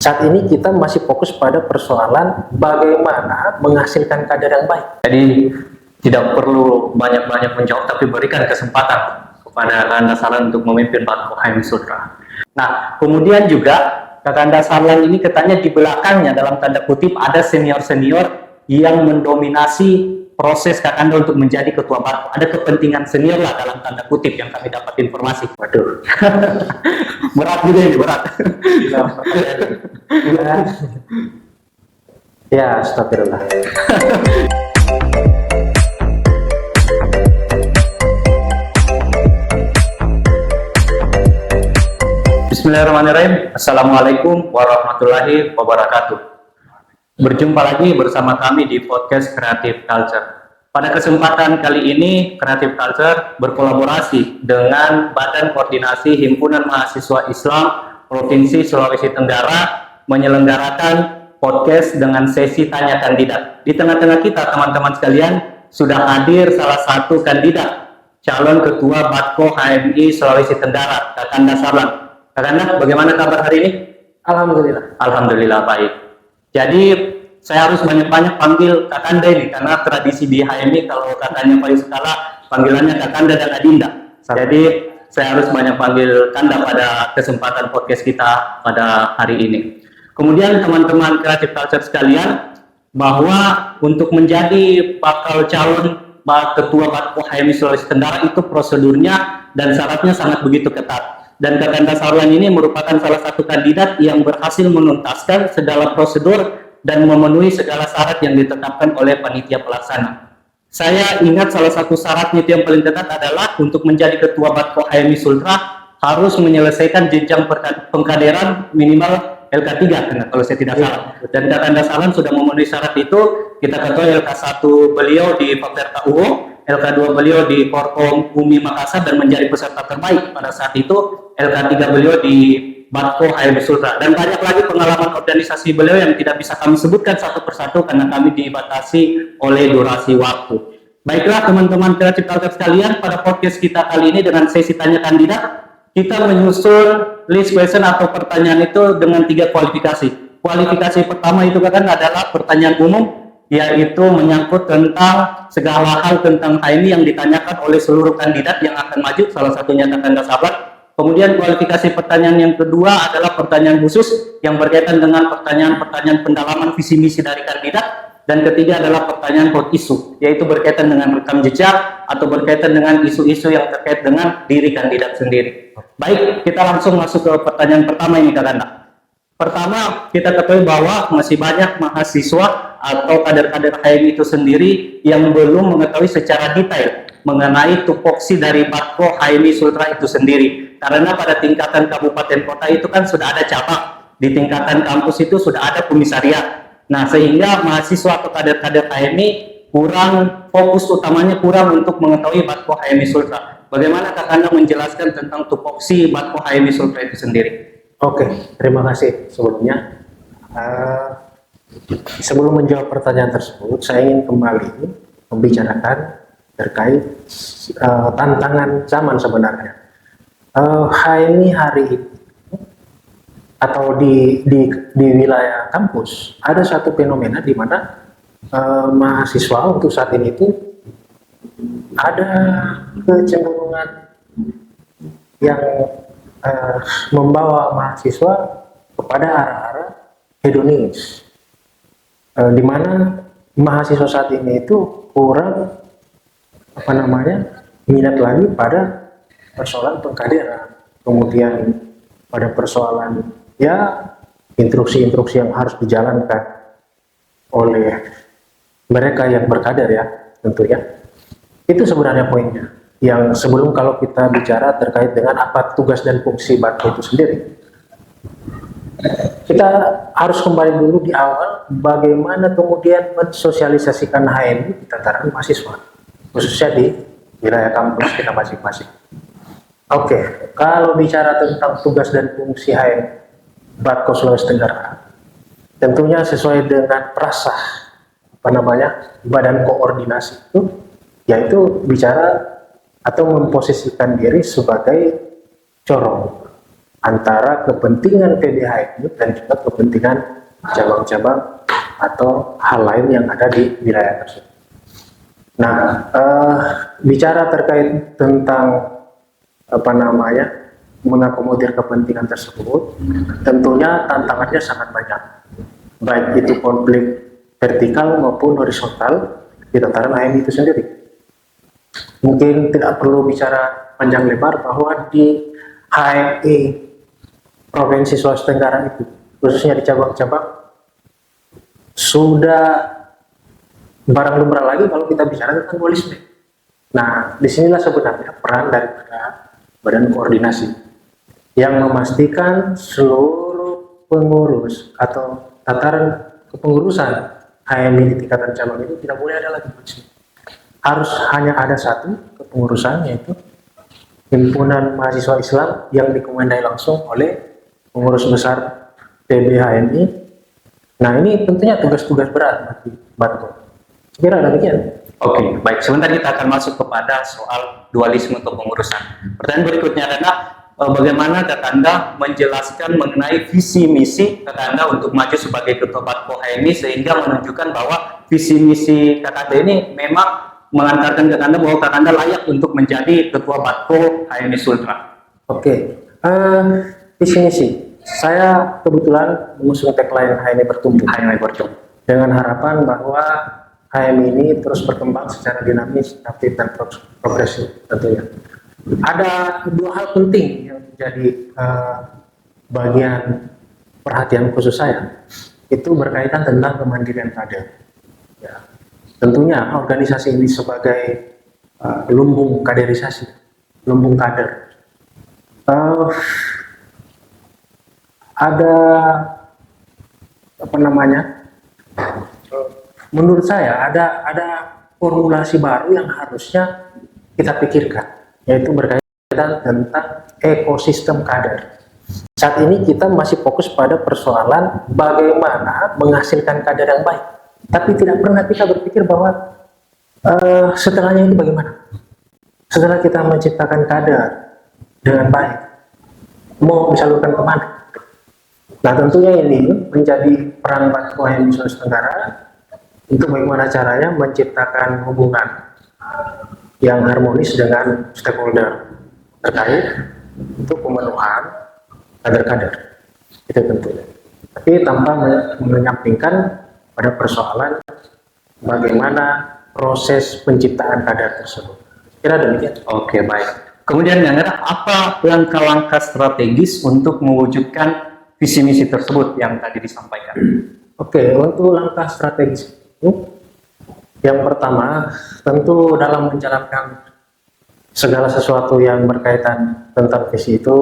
saat ini kita masih fokus pada persoalan bagaimana menghasilkan kader yang baik. Jadi tidak perlu banyak-banyak menjawab, tapi berikan kesempatan kepada Kakanda Sarlan untuk memimpin Batko HMI Sultra. Nah, kemudian juga Kakanda Sarlan ini katanya di belakangnya dalam tanda kutip ada senior-senior yang mendominasi proses Kakanda untuk menjadi ketua Batko. Ada kepentingan senior lah dalam tanda kutip yang kami dapat informasi. Waduh, Berat juga ini, berat. Ya, astagfirullah. Bismillahirrahmanirrahim. Assalamualaikum warahmatullahi wabarakatuh. Berjumpa lagi bersama kami di podcast Creative Culture. Pada kesempatan kali ini, Creative Culture berkolaborasi dengan Badan Koordinasi Himpunan Mahasiswa Islam Provinsi Sulawesi Tenggara menyelenggarakan podcast dengan sesi tanya kandidat. Di tengah-tengah kita, teman-teman sekalian, sudah hadir salah satu kandidat calon ketua Batko HMI Sulawesi Tenggara, Kakanda Sarlan. Kakanda, bagaimana kabar hari ini? Alhamdulillah. Alhamdulillah baik. Jadi saya harus banyak-banyak panggil Kakanda ini karena tradisi di HMI kalau katanya Pak Yuskala panggilannya Kakanda dan Adinda. Jadi saya harus banyak panggil Kanda pada kesempatan podcast kita pada hari ini. Kemudian teman-teman Creative Culture sekalian, bahwa untuk menjadi bakal calon ketua Batko HMI Sulawesi Tenggara itu prosedurnya dan syaratnya sangat begitu ketat. Dan Kakanda Sarlan ini merupakan salah satu kandidat yang berhasil menuntaskan segala prosedur dan memenuhi segala syarat yang ditetapkan oleh panitia pelaksana. Saya ingat salah satu syaratnya yang paling ketat adalah untuk menjadi ketua Batko HMI Sultra harus menyelesaikan jenjang pengkaderan minimal LK3 kalau saya tidak salah. Dan Kakanda Sarlan sudah memenuhi syarat itu. Kita ketahui LK1 beliau di Fakultas UO, LK2 beliau di Korkom UMI Makassar dan menjadi peserta terbaik pada saat itu. LK3 beliau di Batko HMI Sultra, dan banyak lagi pengalaman organisasi beliau yang tidak bisa kami sebutkan satu persatu karena kami dibatasi oleh durasi waktu. Baiklah teman-teman Creative Culture sekalian, pada podcast kita kali ini dengan sesi tanya kandidat, kita menyusun list question atau pertanyaan itu dengan 3 kualifikasi. Kualifikasi pertama itu kan adalah pertanyaan umum, yaitu menyangkut tentang segala hal tentang HMI yang ditanyakan oleh seluruh kandidat yang akan maju, salah satunya Kakanda Sarlan. Kemudian kualifikasi pertanyaan yang kedua adalah pertanyaan khusus yang berkaitan dengan pertanyaan-pertanyaan pendalaman visi misi dari kandidat. Dan ketiga adalah pertanyaan hot issue, yaitu berkaitan dengan rekam jejak atau berkaitan dengan isu-isu yang terkait dengan diri kandidat sendiri. Baik, kita langsung masuk ke pertanyaan pertama ini, Kakanda. Pertama, kita ketahui bahwa masih banyak mahasiswa atau kader-kader HMI itu sendiri yang belum mengetahui secara detail mengenai tupoksi dari Batko HMI Sultra itu sendiri. Karena pada tingkatan kabupaten kota itu kan sudah ada cabang, di tingkatan kampus itu sudah ada komisariat. Nah, sehingga mahasiswa atau kader-kader HMI kurang fokus, utamanya kurang untuk mengetahui Batko HMI Sultra. Bagaimana Kakanda menjelaskan tentang tupoksi Batko HMI Sultra itu sendiri? Oke, terima kasih sebelumnya. Sebelum menjawab pertanyaan tersebut, saya ingin kembali membicarakan terkait tantangan zaman sebenarnya. HMI hari ini atau di wilayah kampus ada satu fenomena di mana mahasiswa untuk saat ini itu ada kecenderungan yang membawa mahasiswa kepada arah-arah hedonis, di mana mahasiswa saat ini itu kurang minat lagi pada persoalan pengkaderan, kemudian pada persoalan instruksi-instruksi yang harus dijalankan oleh mereka yang berkader tentunya. Itu sebenarnya poinnya. Yang sebelum kalau kita bicara terkait dengan apa tugas dan fungsi Batko itu sendiri, kita harus kembali dulu di awal bagaimana kemudian mensosialisasikan HMI di tataran mahasiswa, khususnya di wilayah kampus kita masing-masing. Oke, kalau bicara tentang tugas dan fungsi HMI Batko Sulawesi Tenggara, tentunya sesuai dengan prasah badan koordinasi itu, yaitu bicara atau memposisikan diri sebagai corong antara kepentingan PBHMI dan juga kepentingan cabang-cabang atau hal lain yang ada di wilayah tersebut. Nah, bicara terkait tentang mengakomodir kepentingan tersebut, tentunya tantangannya sangat banyak, baik itu konflik vertikal maupun horizontal di tataran HMI itu sendiri. Mungkin tidak perlu bicara panjang lebar bahwa di HMI Provinsi Sulawesi Tenggara itu, khususnya di cabang-cabang, sudah barang lumrah lagi kalau kita bicara tentang dualisme. Nah, disinilah sebenarnya peran daripada Badan Koordinasi yang memastikan seluruh pengurus atau tataran kepengurusan HMI di tingkatan cabang itu tidak boleh ada lagi dualisme. Harus hanya ada satu kepengurusan, yaitu Himpunan Mahasiswa Islam yang dikomandai langsung oleh pengurus besar PBHMI. Nah, ini tentunya tugas-tugas berat bagi Batko. Kira demikian. Oke, baik. Sebentar kita akan masuk kepada soal dualisme untuk pengurusan. Pertanyaan berikutnya adalah bagaimana Kakanda menjelaskan mengenai visi misi Kakanda untuk maju sebagai Ketua Batko HMI sehingga menunjukkan bahwa visi misi Kakanda ini memang mengantarkan Kakanda bahwa Kakanda layak untuk menjadi Ketua Batko HMI Sultra. Oke, visi misi. Saya kebetulan mengusung tagline HMI bertumbuh. HMI bertumbuh. Dengan harapan bahwa HMI ini terus berkembang secara dinamis, aktif dan progresif tentunya. Ada dua hal penting yang menjadi bagian perhatian khusus saya. Itu berkaitan tentang kemandirian kader. Ya. Tentunya organisasi ini sebagai lumbung kaderisasi, lumbung kader. Ada menurut saya ada formulasi baru yang harusnya kita pikirkan, yaitu berkaitan tentang ekosistem kader. Saat ini kita masih fokus pada persoalan bagaimana menghasilkan kader yang baik, tapi tidak pernah kita berpikir bahwa setelahnya ini bagaimana. Setelah kita menciptakan kader dengan baik, mau disalurkan kemana? Nah, tentunya ini menjadi peran Batko HMI Sulawesi Tenggara untuk bagaimana caranya menciptakan hubungan yang harmonis dengan stakeholder terkait untuk pemenuhan kader-kader. Itu tentunya. Tapi tanpa menyampingkan pada persoalan bagaimana proses penciptaan kader tersebut. Kira demikian. Oke, baik. Kemudian yang ada apa langkah-langkah strategis untuk mewujudkan visi misi tersebut yang tadi disampaikan? Oke, untuk langkah strategis itu, yang pertama tentu dalam menjalankan segala sesuatu yang berkaitan tentang visi itu,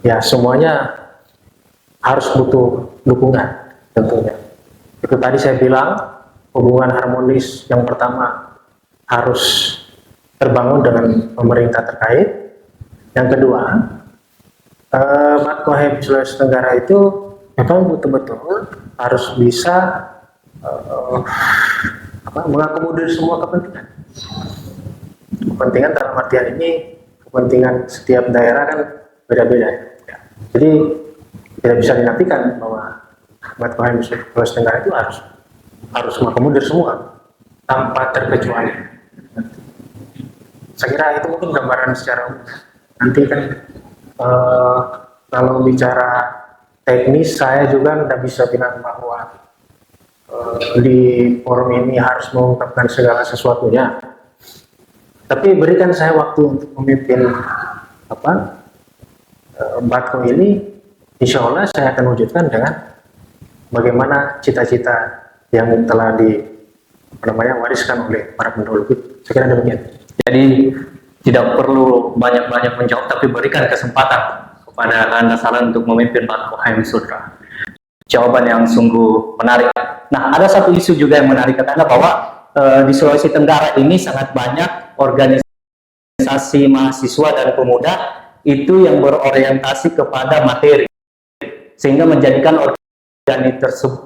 ya semuanya harus butuh dukungan tentunya. Itu tadi saya bilang hubungan harmonis yang pertama harus terbangun dengan pemerintah terkait. Yang kedua, Batko HMI Sulawesi Tenggara itu memang betul-betul harus bisa mengakomodir semua kepentingan. Kepentingan dalam artian ini, kepentingan setiap daerah kan beda-beda. Ya. Jadi tidak bisa dinafikan bahwa Batko HMI Sulawesi Tenggara itu harus mengakomodir semua tanpa terkecuali. Saya kira itu mungkin gambaran secara umum. Nanti kan kalau bicara teknis, saya juga tidak bisa bilang bahwa di forum ini harus mengungkapkan segala sesuatunya. Tapi berikan saya waktu untuk memimpin Batko ini, insya Allah saya akan wujudkan dengan bagaimana cita-cita yang telah wariskan oleh para pendahulu. Saya kira demikian. Jadi tidak perlu banyak-banyak menjawab, tapi berikan kesempatan kepada Anda saran untuk memimpin Batko HMI Sultra. Jawaban yang sungguh menarik. Nah, ada satu isu juga yang menarik Anda bahwa di Sulawesi Tenggara ini sangat banyak organisasi mahasiswa dan pemuda itu yang berorientasi kepada materi, sehingga menjadikan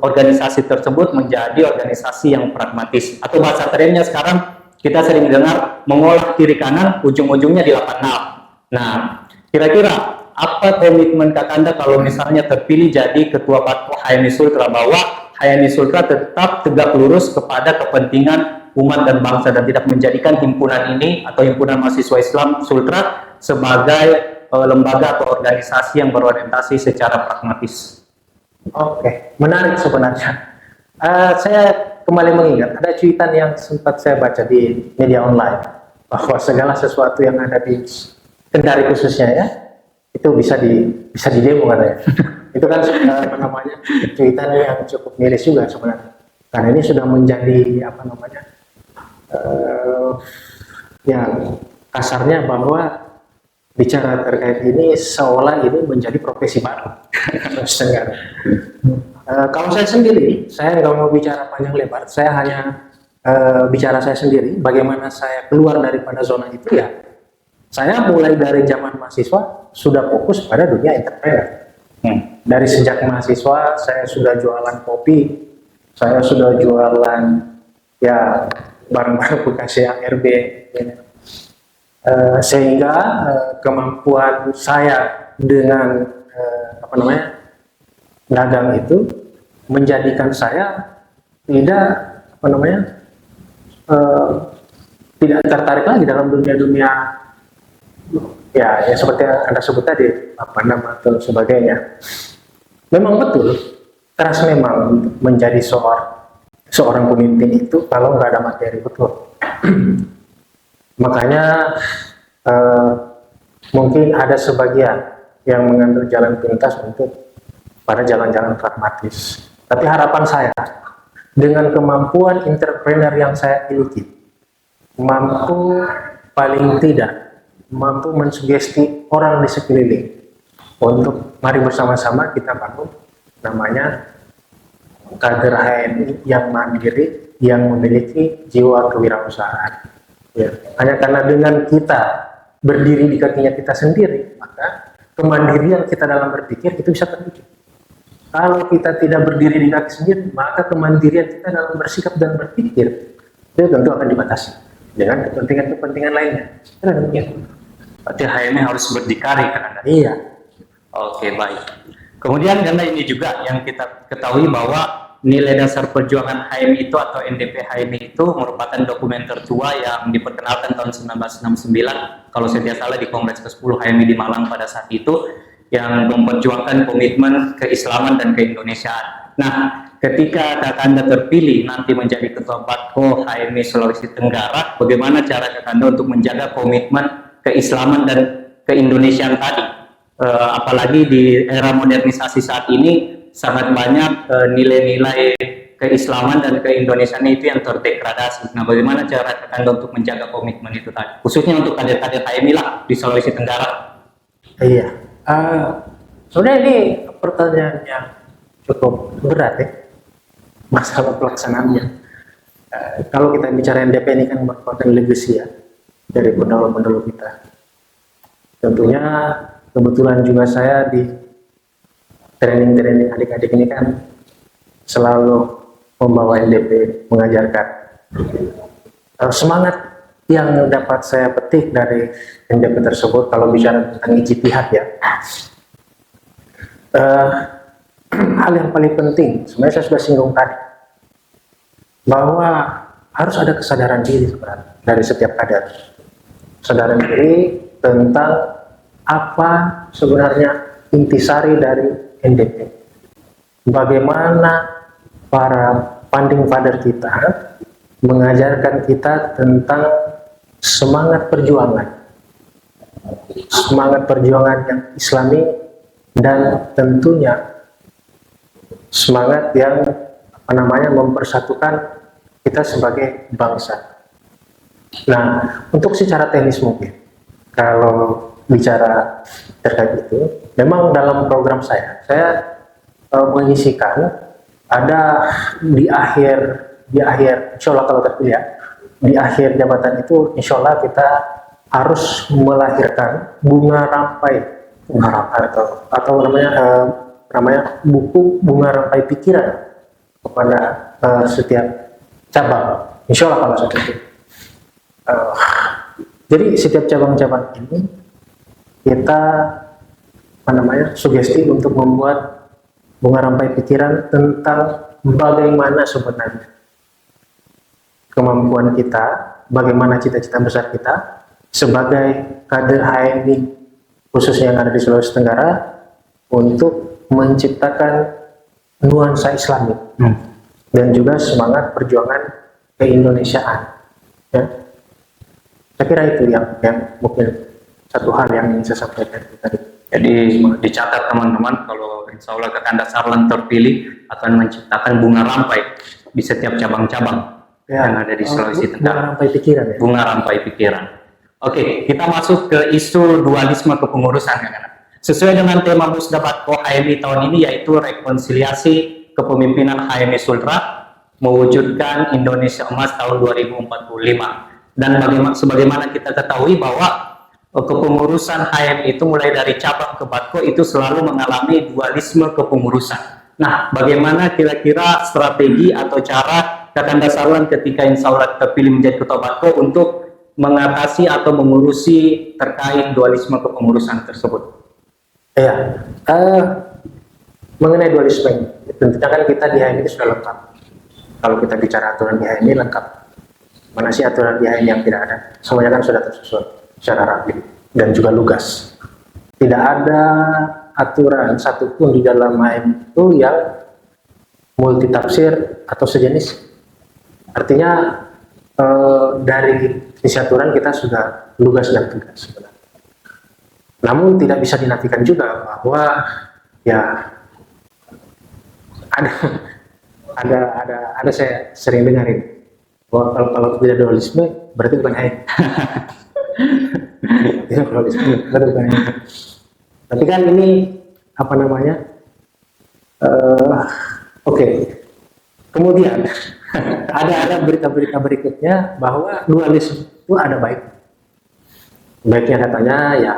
organisasi tersebut menjadi organisasi yang pragmatis. Atau bahasa kerennya sekarang kita sering dengar mengolah kiri kanan, ujung-ujungnya di 86. Nah, kira-kira apa komitmen Kakanda kalau misalnya terpilih jadi Ketua Batko HMI Sultra, bahwa HMI Sultra tetap tegak lurus kepada kepentingan umat dan bangsa dan tidak menjadikan himpunan ini atau himpunan mahasiswa Islam Sultra sebagai lembaga atau organisasi yang berorientasi secara pragmatis. Oke, menarik sebenarnya. Saya kembali mengingat ada cuitan yang sempat saya baca di media online bahwa segala sesuatu yang ada di Kendari khususnya ya itu bisa di demo katanya. Itu kan apa namanya cuitan yang cukup miris juga sebenarnya. Karena ini sudah menjadi apa namanya ya kasarnya bahwa bicara terkait ini seolah ini menjadi profesi baru. Kalau saya sendiri, saya nggak mau bicara panjang lebar. Saya hanya bicara saya sendiri. Bagaimana saya keluar daripada zona itu ya. Saya mulai dari zaman mahasiswa sudah fokus pada dunia entrepreneur. Dari sejak mahasiswa saya sudah jualan kopi, saya sudah jualan ya barang-barang bekas ARB. Sehingga kemampuan saya dengan apa namanya dagang itu menjadikan saya tidak apa namanya tidak tertarik lagi dalam dunia ya seperti yang Anda sebut tadi apa nama atau sebagainya. Memang betul keras memang menjadi seorang pemimpin itu kalau nggak ada materi, betul. Makanya mungkin ada sebagian yang mengambil jalan pintas untuk pada jalan-jalan pragmatis. Tapi harapan saya dengan kemampuan entrepreneur yang saya miliki, mampu paling tidak mampu mensugesti orang di sekeliling untuk mari bersama-sama kita bangun namanya kader HMI yang mandiri, yang memiliki jiwa kewirausahaan. Ya, hanya karena dengan kita berdiri di kakinya kita sendiri, maka kemandirian kita dalam berpikir itu bisa terwujud. Kalau kita tidak berdiri di kaki sendiri, maka kemandirian kita dalam bersikap dan berpikir itu tentu akan dibatasi dengan kepentingan-kepentingan lainnya. Berarti HMI harus berdikari kan Anda? Iya. Oke, baik. Kemudian karena ini juga yang kita ketahui bahwa nilai dasar perjuangan HMI itu atau NDP HMI itu merupakan dokumen tertua yang diperkenalkan tahun 1969 kalau saya tidak salah di Kongres ke-10 HMI di Malang pada saat itu, yang memperjuangkan komitmen keislaman dan keindonesiaan. Nah, ketika Kakanda terpilih nanti menjadi Ketua Batko HMI Sulawesi Tenggara, bagaimana cara Kakanda untuk menjaga komitmen keislaman dan keindonesiaan tadi? Apalagi di era modernisasi saat ini sangat banyak nilai-nilai keislaman dan keindonesiaan itu yang terdegradasi. Nah, bagaimana cara Kakanda untuk menjaga komitmen itu tadi? Khususnya untuk kader-kader HMI lah di Sulawesi Tenggara. Iya. Sebenarnya ini pertanyaan yang cukup berat ya, masalah pelaksanaannya. Kalau kita bicara NDP ini kan merupakan legacy ya dari pendahulu-pendahulu kita. Tentunya kebetulan juga saya di training adik-adik ini kan selalu membawa NDP, mengajarkan semangat yang dapat saya petik dari NDP tersebut. Kalau bicara tentang ijtihad ya, hal yang paling penting sebenarnya saya sudah singgung tadi, bahwa harus ada kesadaran diri sebenarnya dari setiap kader, kesadaran diri tentang apa sebenarnya intisari dari NDP, bagaimana para founding father kita mengajarkan kita tentang semangat perjuangan yang islami dan tentunya semangat yang apa namanya mempersatukan kita sebagai bangsa. Nah, untuk secara teknis mungkin kalau bicara terkait itu, memang dalam program saya mengisikan ada di akhir insya Allah kalau terpilih ya, di akhir jabatan itu insya Allah kita harus melahirkan bunga rampai atau namanya buku bunga rampai pikiran kepada setiap cabang, insya Allah kalau seperti itu. Jadi setiap cabang-cabang ini kita sugesti untuk membuat Bunga Rampai pikiran tentang bagaimana sebenarnya kemampuan kita, bagaimana cita-cita besar kita sebagai kader HMI khususnya yang ada di Sulawesi Tenggara untuk menciptakan nuansa Islami dan juga semangat perjuangan keindonesiaan. Ya. Saya kira itu yang mungkin satu hal yang ingin saya sampaikan tadi. Jadi dicatat teman-teman, kalau insya Allah Kakanda Sarlan terpilih akan menciptakan bunga rampai di setiap cabang-cabang yang ada di Sulawesi Tenggara. Bunga Rampai pikiran ya. Bunga rampai pikiran. Oke, kita masuk ke isu dualisme kepengurusan Kakanda. Sesuai dengan tema Musdabatko HMI tahun ini yaitu rekonsiliasi kepemimpinan HMI Sultra mewujudkan Indonesia Emas tahun 2045. Dan sebagaimana kita ketahui bahwa kepengurusan HMI itu mulai dari cabang ke Batko itu selalu mengalami dualisme kepengurusan. Nah, bagaimana kira-kira strategi atau cara Kakanda Sarlan ketika insya Allah terpilih menjadi ketua Batko untuk mengatasi atau mengurusi terkait dualisme kepengurusan tersebut? Ya, mengenai dualisme, tentunya kan kita di HMI sudah lengkap. Kalau kita bicara aturan di HMI lengkap. Mana sih aturan di HMI yang tidak ada? Semuanya kan sudah tersusun secara rapi dan juga lugas. Tidak ada aturan satupun di dalam HMI itu yang multitafsir atau sejenis. Artinya dari isi aturan kita sudah lugas dan tegas sebenarnya. Namun tidak bisa dinafikan juga bahwa ya ada saya sering dengarin bahwa kalau tidak dualisme berarti bukan HMI. Tidak dualisme berarti bukan HMI. Tapi kan ini apa namanya? Oke. Kemudian ada berita-berita berikutnya bahwa dualisme itu ada baik. Baiknya katanya ya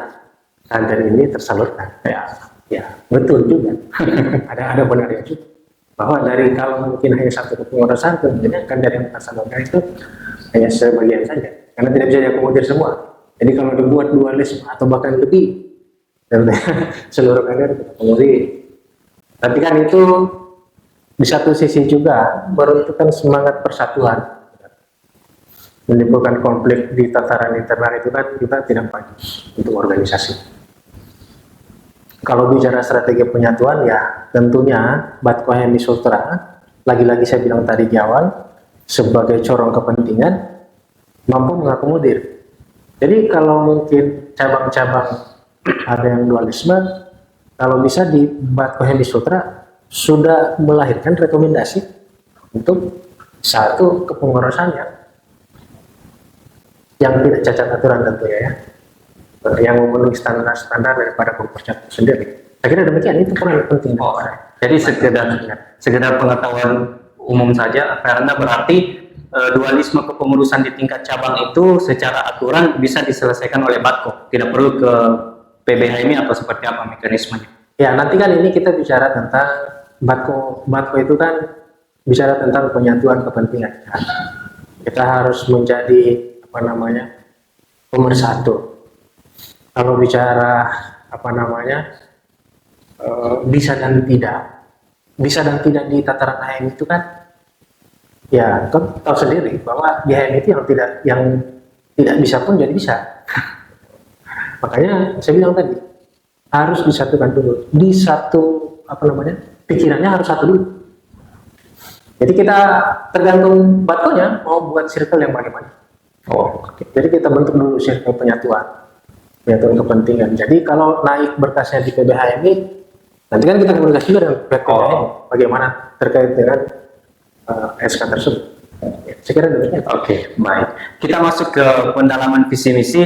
kader ini tersalurkan. Ya betul juga. ada benarnya juga. Bahwa dari kalau mungkin hanya satu kepengurusan, tentunya kader yang tersalurkan itu hanya sebagian saja. Karena tidak bisa diakomodir semua. Jadi kalau dibuat dualisme atau bahkan lebih, seluruh kader terkomodir. Tapi kan itu di satu sisi juga meruntuhkan semangat persatuan. Menimbulkan konflik di tataran internal itu kan juga tidak bagus untuk organisasi. Kalau bicara strategi penyatuan ya tentunya Batko HMI Sultra, lagi-lagi saya bilang tadi di awal, sebagai corong kepentingan mampu mengakomodir. Jadi kalau mungkin cabang-cabang ada yang dualisme, kalau bisa di Batko HMI Sultra sudah melahirkan rekomendasi untuk satu kepengurusannya yang tidak cacat aturan tentunya ya, yang memenuhi standar daripada kepengurusan itu sendiri. Saya kira demikian, itu peran penting. Jadi sekedar pengetahuan umum saja, karena berarti dualisme kepengurusan di tingkat cabang itu secara aturan bisa diselesaikan oleh Batko, tidak perlu ke PBHMI atau seperti apa mekanismenya. Ya, nanti kan ini kita bicara tentang Batko itu kan bicara tentang penyatuan kepentingan. Kita harus menjadi pemersatu. Kalau bicara bisa dan tidak di tataran HMI itu kan ya kan tahu sendiri bahwa di HMI itu yang tidak bisa pun jadi bisa. Makanya saya bilang tadi harus disatukan dulu, di satu pikirannya harus satu dulu. Jadi kita tergantung Batkonya mau buat circle yang bagaimana. Jadi kita bentuk dulu circle penyatuan kepentingan. Jadi kalau naik berkasnya di PBHMI, nanti kan kita komunikasi juga dengan PBHMI bagaimana terkait dengan SK tersebut. Saya kira demikian. Oke, baik. Kita masuk ke pendalaman visi misi.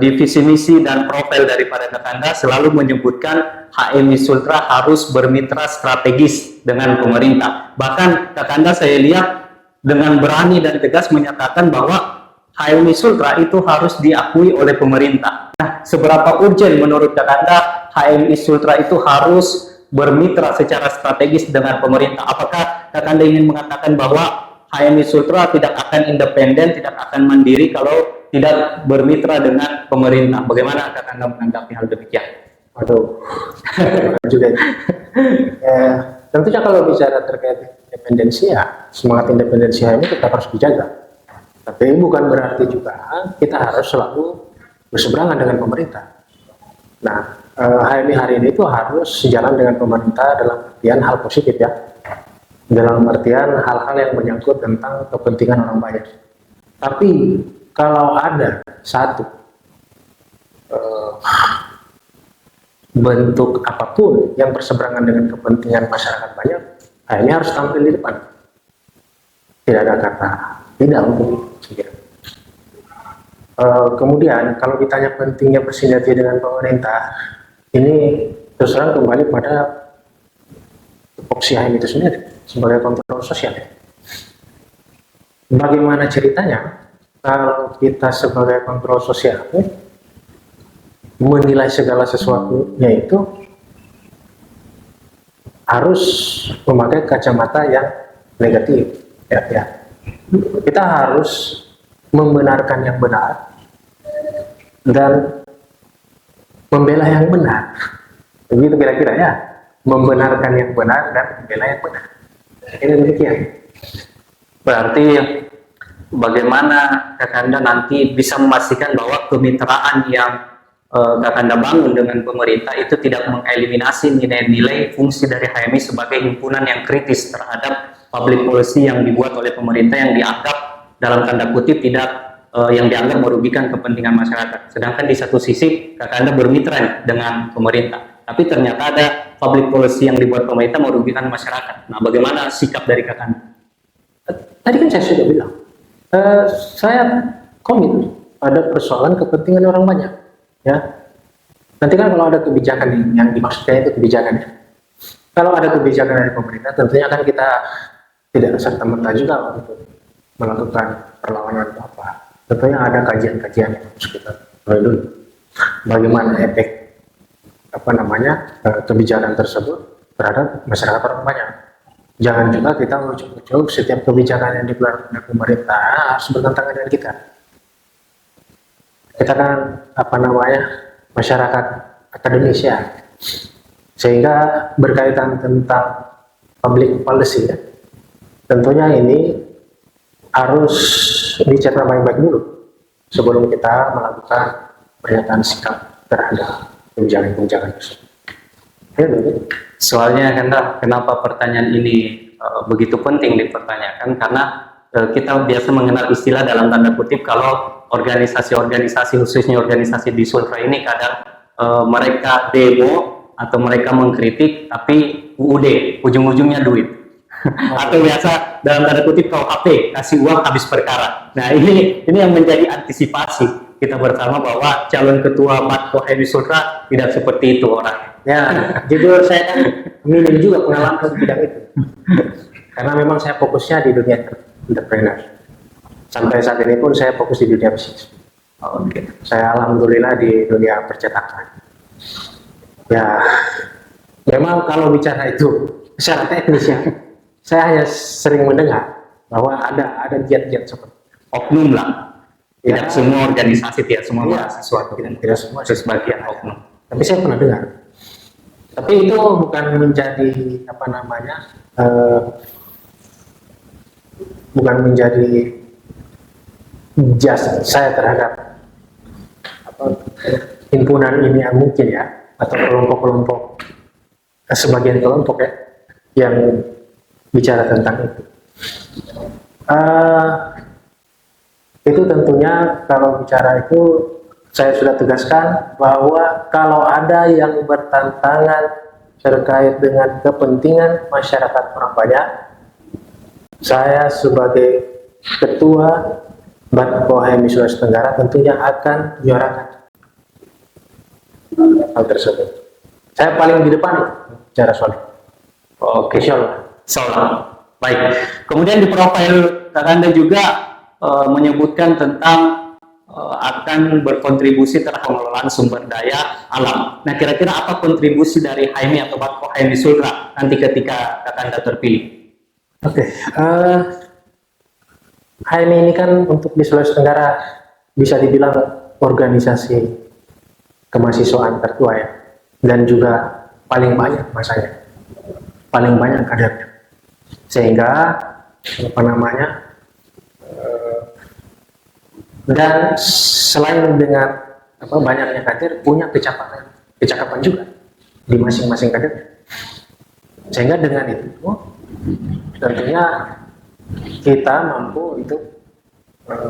Di visi misi dan profil daripada Kakanda selalu menyebutkan HMI Sultra harus bermitra strategis dengan pemerintah. Bahkan Kakanda saya lihat dengan berani dan tegas menyatakan bahwa HMI Sultra itu harus diakui oleh pemerintah. Nah, seberapa urgent menurut Kakanda HMI Sultra itu harus bermitra secara strategis dengan pemerintah? Apakah Kakanda ingin mengatakan bahwa HMI Sultra tidak akan independen, tidak akan mandiri kalau tidak bermitra dengan pemerintah? Bagaimana Kakanda menanggapi hal demikian? Waduh, berat juga itu. Tentunya kalau bicara terkait independensi ya, semangat independensi HMI tetap harus dijaga. Tapi bukan berarti juga kita harus selalu berseberangan dengan pemerintah. Nah, HMI hari ini itu harus sejalan dengan pemerintah dalam artian hal positif ya. Dalam artian hal-hal yang menyangkut tentang kepentingan orang banyak. Tapi kalau ada satu bentuk apapun yang berseberangan dengan kepentingan masyarakat banyak, HMI harus tampil di depan. Tidak ada kata tidak untuk itu. Kemudian kalau ditanya pentingnya bersinergi dengan pemerintah, ini terus terang kembali pada tupoksi HMI itu sendiri sebagai kontrol sosial. Bagaimana ceritanya kalau kita sebagai kontrol sosial menilai segala sesuatunya itu harus memakai kacamata yang negatif ya. Kita harus membenarkan yang benar dan membela yang benar, begitu kira-kira ya, membenarkan yang benar dan membela yang benar. Ini demikian. Berarti bagaimana Kakanda nanti bisa memastikan bahwa kemitraan yang Kakanda bangun dengan pemerintah itu tidak mengeliminasi nilai-nilai fungsi dari HMI sebagai himpunan yang kritis terhadap public policy yang dibuat oleh pemerintah yang dianggap dalam tanda kutip tidak yang dianggap merugikan kepentingan masyarakat. Sedangkan di satu sisi Kakanda bermitra dengan pemerintah, tapi ternyata ada public policy yang dibuat pemerintah merugikan masyarakat. Nah, bagaimana sikap dari Kakanda? Tadi kan saya sudah bilang, saya komit pada persoalan kepentingan orang banyak. Ya, nanti kan kalau ada kebijakan yang dimaksudkan itu kebijakannya. Kalau ada kebijakan dari pemerintah, tentunya kan kita tidak serta-merta juga untuk melakukan perlawanan atau apa. Tentunya ada kajian-kajian yang harus kita lalui dulu. Bagaimana efek kebijakan tersebut terhadap masyarakat orang banyak. Jangan juga kita ujuk-ujuk setiap kebijakan yang dikeluarkan oleh pemerintah harus bertentangan dengan kita. Kita kan masyarakat akademis ya, sehingga berkaitan tentang public policy ya, tentunya ini harus dicerna baik-baik dulu sebelum kita melakukan pernyataan sikap terhadap kebijakan-kebijakan tersebut. Ya, Soalnya kenapa pertanyaan ini begitu penting dipertanyakan, karena kita biasa mengenal istilah dalam tanda kutip kalau organisasi-organisasi, khususnya organisasi di Sultra ini kadang mereka demo atau mereka mengkritik, tapi UUD ujung-ujungnya duit. Atau biasa dalam tanda kutip KUHP, kasih uang habis perkara. Nah, ini yang menjadi antisipasi kita bersama bahwa calon ketua Matko HMI Sultra tidak seperti itu orangnya. ya, jujur saya kan minim juga pengalaman di bidang itu, karena memang saya fokusnya di dunia entrepreneur. Sampai saat ini pun saya fokus di dunia bisnis. Saya alhamdulillah di dunia percetakan. Ya, memang kalau bicara itu secara teknis ya, saya hanya sering mendengar bahwa ada giat-giat seperti oknum lah. Tidak Ya. semua organisasi, tidak semua Ya, mahasiswa, tidak semua, sebagian oknum. tapi saya pernah dengar. Tapi itu bukan menjadi bukan menjadi jas saya terhadap himpunan ini yang mungkin ya, atau kelompok-kelompok, sebagian kelompok ya yang bicara tentang itu. Itu tentunya kalau bicara itu saya sudah tegaskan bahwa kalau ada yang bertentangan terkait dengan kepentingan masyarakat orang banyak, saya sebagai ketua Matko HMI Sulawesi Tenggara tentunya akan menyuarakan hal tersebut. Saya paling di depan bicara soal. Oke, Insyaallah. baik. Kemudian di profil Kakanda juga menyebutkan tentang akan berkontribusi terhadap pengelolaan sumber daya alam. Nah, kira-kira apa kontribusi dari HMI atau Matko HMI Sultra nanti ketika Kakanda terpilih? Oke. HMI ini kan untuk di Sulawesi Tenggara bisa dibilang organisasi kemahasiswaan tertua ya, dan juga paling banyak masanya, paling banyak kadernya, sehingga apa namanya, dan selain dengan banyaknya kader, punya kecakapan juga di masing-masing kader, sehingga dengan itu tentunya kita mampu itu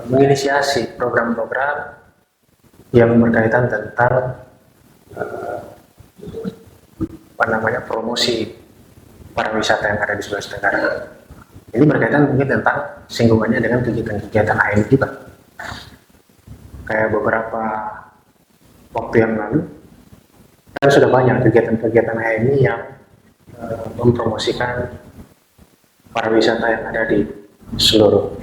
menginisiasi program-program yang berkaitan tentang promosi pariwisata yang ada di Sulawesi Tenggara. Ini berkaitan mungkin tentang singgungannya dengan kegiatan-kegiatan HMI juga. Kayak beberapa waktu yang lalu kan sudah banyak kegiatan-kegiatan HMI yang mempromosikan pariwisata yang ada di seluruh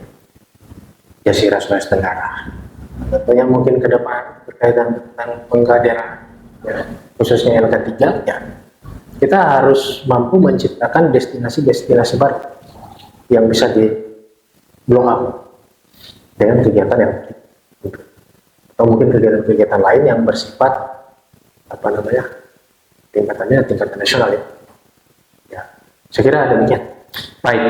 Jazirah Sulawesi Tenggara. Tentunya mungkin ke depan berkaitan tentang pengkaderan, ya, khususnya LK3, ya, kita harus mampu menciptakan destinasi-destinasi baru yang bisa di blow up dengan kegiatan yang atau mungkin kegiatan-kegiatan lain yang bersifat tingkatan nasional, ya. Ya, saya kira demikian. Baik,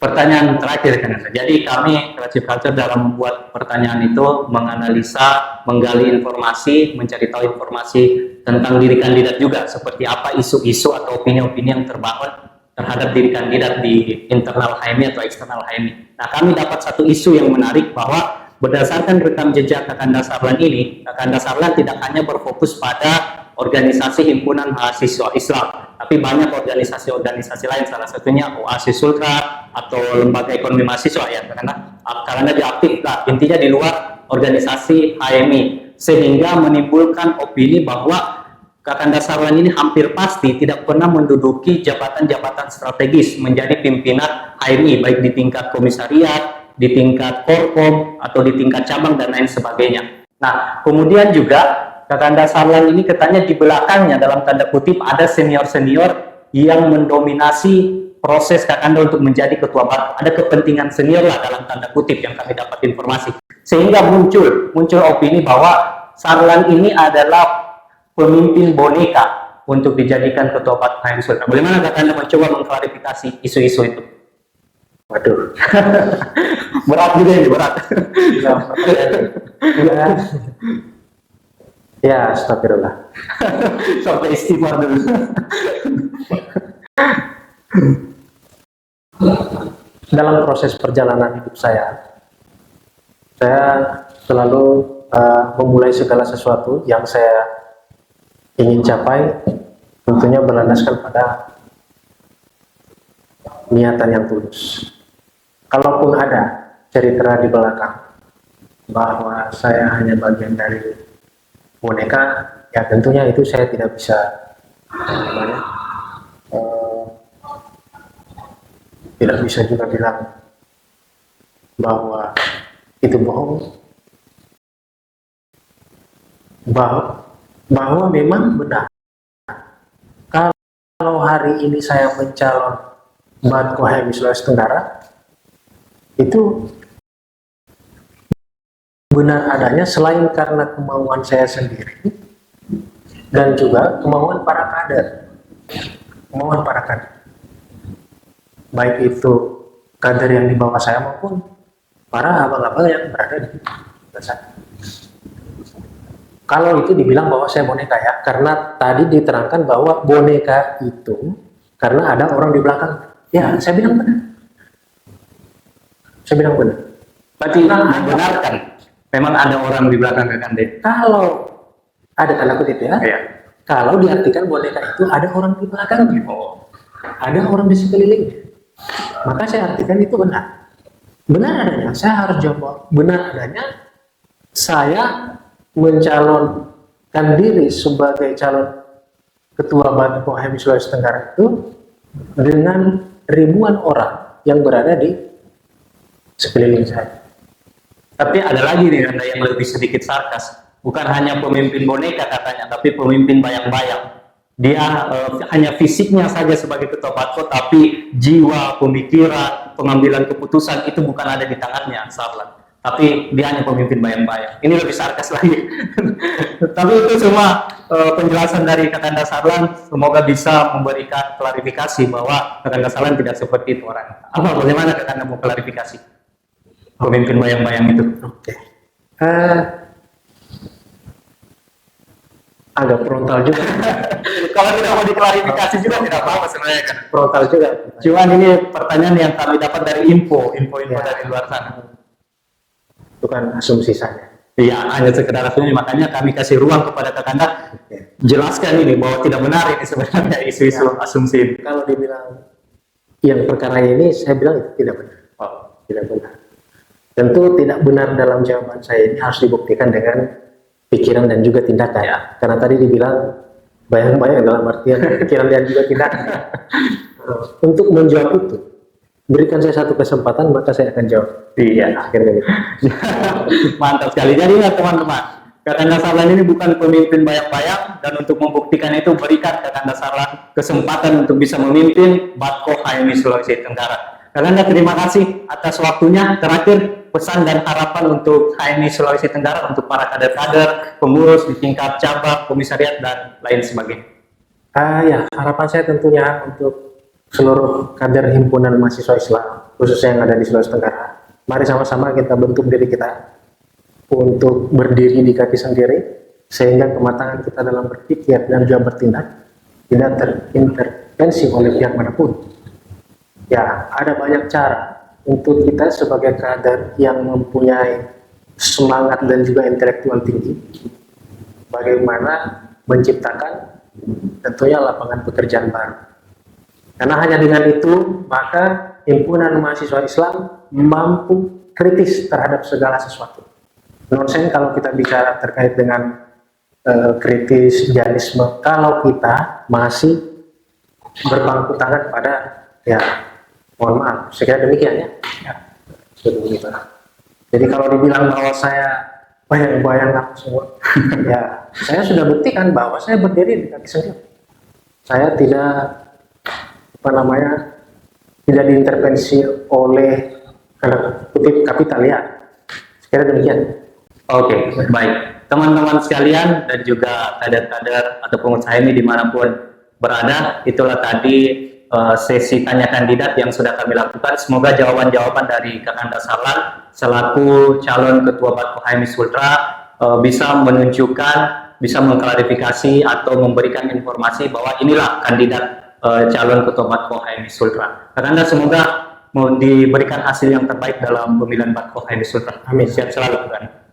pertanyaan terakhir kan. Jadi kami Creative Culture dalam membuat pertanyaan itu menganalisa, menggali informasi, mencari tahu informasi tentang diri kandidat juga, seperti apa isu-isu atau opini-opini yang terbangun terhadap diri kandidat di internal HMI atau eksternal HMI. Nah, kami dapat satu isu yang menarik bahwa berdasarkan rekam jejak Kakanda Sarlan ini, Kakanda Sarlan tidak hanya berfokus pada organisasi himpunan mahasiswa Islam, tapi banyak organisasi-organisasi lain, salah satunya Oasis Sultra atau Lembaga Ekonomi Mahasiswa, ya, karena dia aktif lah, intinya di luar organisasi HMI, sehingga menimbulkan opini bahwa Kakanda Sarlan ini hampir pasti tidak pernah menduduki jabatan-jabatan strategis menjadi pimpinan HMI, baik di tingkat komisariat, di tingkat korkom, atau di tingkat cabang, dan lain sebagainya. Nah, kemudian juga Kakanda Sarlan ini katanya di belakangnya, dalam tanda kutip, ada senior-senior yang mendominasi proses Kakanda untuk menjadi ketua baru. Ada kepentingan senior lah dalam tanda kutip yang kami dapat informasi. Sehingga muncul opini bahwa Sarlan ini adalah pemimpin boneka untuk dijadikan ketua HMI Sultra. Bagaimana Kakanda mencoba mengklarifikasi isu-isu itu? Waduh, berat juga ini, berat. Ya, astagfirullah. Sampai istighfar dulu. Dalam proses perjalanan hidup saya selalu memulai segala sesuatu yang saya ingin capai, tentunya berlandaskan pada niatan yang tulus. Kalaupun ada cerita di belakang bahwa saya hanya bagian dari boneka, ya tentunya itu saya tidak bisa tidak bisa juga bilang bahwa itu bohong, bahwa memang benar. Kalau hari ini saya mencalon Batko HMI Sulawesi Tenggara, itu benar adanya selain karena kemauan saya sendiri dan juga kemauan para kader, baik itu kader yang di bawah saya maupun para abang-abang yang berada di atas saya. Kalau itu dibilang bahwa saya boneka, ya, karena tadi diterangkan bahwa boneka itu karena ada orang di belakang. Ya, saya bilang benar. Berarti membenarkan memang ada orang di belakang Kakanda. Kalau ada tanda kutip, ya. Iya. Kalau diartikan boneka itu ada orang di belakangnya. Ada orang di sekelilingnya. Maka saya artikan itu benar. Benar adanya. Saya harus jawab benar adanya. Saya mencalonkan diri sebagai calon ketua Batko HMI Sulawesi Tenggara itu dengan ribuan orang yang berada di sekeliling saya. Tapi ada lagi nih Anda yang lebih sedikit sarkas. Bukan hanya pemimpin boneka katanya, tapi pemimpin bayang-bayang. Dia hanya fisiknya saja sebagai ketua Batko, tapi jiwa, pemikiran, pengambilan keputusan itu bukan ada di tangannya, Sarlan. tapi dia hanya pemimpin bayang-bayang. Ini lebih sarkas lagi. Tapi itu semua penjelasan dari Kakanda Sarlan, semoga bisa memberikan klarifikasi bahwa Kakanda Sarlan tidak seperti itu orang. Apa bagaimana Kakanda mau klarifikasi pemimpin bayang-bayang itu? Oke. Agak frontal juga. Kalau tidak mau diklarifikasi juga tidak apa-apa sebenarnya kan. Frontal juga. Cuman ini pertanyaan yang kami dapat dari info Ya. dari luar sana. Itu kan asumsi saja. Iya, hanya sekedar asumsi, makanya kami kasih ruang kepada Kakanda Oke. jelaskan ini bahwa tidak benar ini sebenarnya isu-isu asumsi ini. Kalau dibilang yang perkara ini, saya bilang itu tidak benar. Oh, Tidak benar. Tentu tidak benar dalam jawaban saya ini harus dibuktikan dengan pikiran dan juga tindakan. Ya. Karena tadi dibilang bayang-bayang dalam artian pikiran dan juga tindakan. Untuk menjawab itu, berikan saya satu kesempatan maka saya akan jawab. iya. Akhirnya gitu. Mantap sekali. Jadi ya teman-teman, Kakanda Sarlan ini bukan pemimpin bayang-bayang, dan untuk membuktikan itu berikan Kakanda Sarlan kesempatan untuk bisa memimpin Batko HMI Sulawesi Tenggara. Kakanda terima kasih atas waktunya. Terakhir, pesan dan harapan untuk HMI Sulawesi Tenggara untuk para kader-kader, pengurus di tingkat cabang, komisariat, dan lain sebagainya. Ya, harapan saya tentunya untuk seluruh kader himpunan mahasiswa Islam, khususnya yang ada di Sulawesi Tenggara. Mari sama-sama kita bentuk diri kita untuk berdiri di kaki sendiri, sehingga kematangan kita dalam berpikir dan juga bertindak tidak terintervensi oleh pihak manapun. Ya, ada banyak cara untuk kita sebagai kader yang mempunyai semangat dan juga intelektual tinggi, bagaimana menciptakan tentunya lapangan pekerjaan baru. Karena hanya dengan itu, maka himpunan mahasiswa Islam mampu kritis terhadap segala sesuatu. Nonsen kalau kita bicara terkait dengan kritis jihadisme, kalau kita masih berpangku tangan pada, ya mohon maaf, saya kira demikian ya. Seperti itu. Jadi kalau dibilang bahwa saya bayang-bayang apa semua, ya saya sudah buktikan bahwa saya berdiri di kaki sendiri. Saya tidak tidak diintervensi oleh kutip kapital ya. Sekira demikian. Oke, baik. Teman-teman sekalian dan juga kader-kader atau pengusaha ini dimanapun berada, itulah tadi sesi tanya kandidat yang sudah kami lakukan. Semoga jawaban-jawaban dari Kakanda Sarlan selaku calon ketua Batko HMI Sultra bisa menunjukkan, bisa mengklarifikasi atau memberikan informasi bahwa inilah kandidat calon ketua Batko HMI Sultra. Kakanda semoga mau diberikan hasil yang terbaik dalam pemilihan Batko HMI Sultra. Amin. Siap selalu, Kakanda.